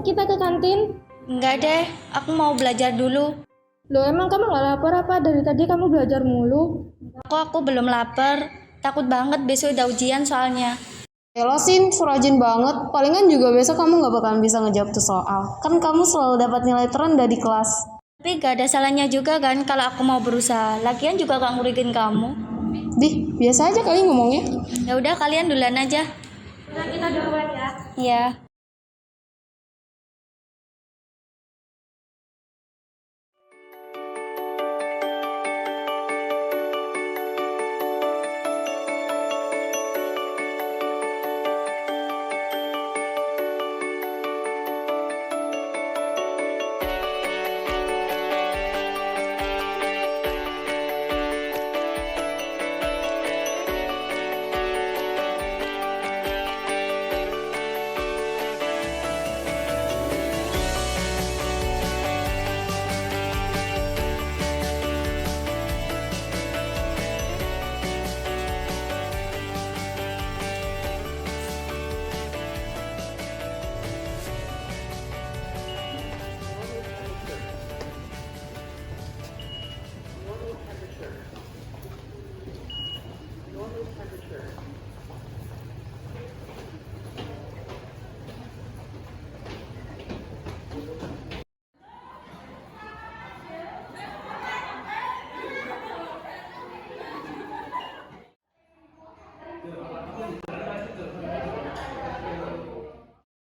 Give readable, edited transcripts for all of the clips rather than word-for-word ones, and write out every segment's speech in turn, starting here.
kita ke kantin? Enggak deh, aku mau belajar dulu. Loh, emang kamu nggak lapar apa? Dari tadi kamu belajar mulu. Aku belum lapar. Takut banget besok udah ujian soalnya. Lo Sin, rajin banget. Palingan juga besok kamu nggak bakalan bisa ngejawab tuh soal. Kan kamu selalu dapat nilai terendah di kelas. Tapi gak ada salahnya juga kan kalau aku mau berusaha. Lagian juga gak ngurigin kamu. Dih, biasa aja kali ngomongnya. Ya udah kalian duluan aja. Nah, kita duluan ya. Iya.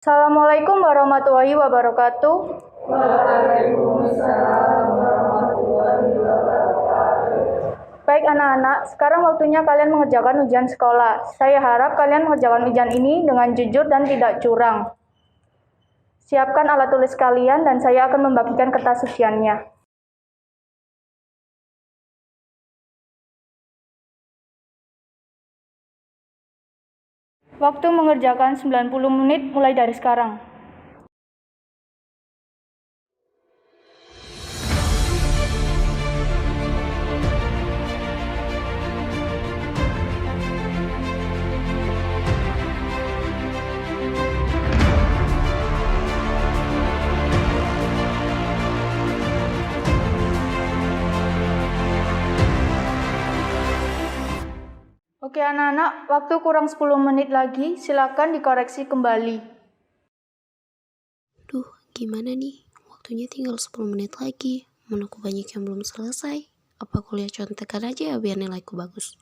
Assalamualaikum warahmatullahi wabarakatuh. Baik anak-anak, sekarang waktunya kalian mengerjakan ujian sekolah. Saya harap kalian mengerjakan ujian ini dengan jujur dan tidak curang. Siapkan alat tulis kalian dan saya akan membagikan kertas ujiannya. Waktu mengerjakan 90 menit mulai dari sekarang. Oke anak-anak, waktu kurang 10 menit lagi, silakan dikoreksi kembali. Duh, gimana nih? Waktunya tinggal 10 menit lagi. Menuku banyak yang belum selesai. Apa kuliah contekan aja ya biar nilaiku bagus?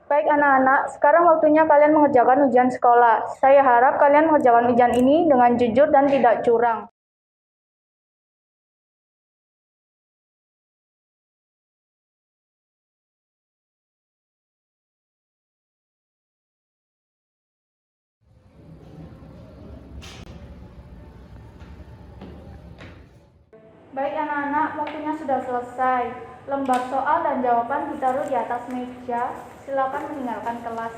Baik anak-anak, sekarang waktunya kalian mengerjakan ujian sekolah. Saya harap kalian mengerjakan ujian ini dengan jujur dan tidak curang. Baik anak-anak, waktunya sudah selesai. Lembar soal dan jawaban ditaruh di atas meja. Silakan meninggalkan kelas.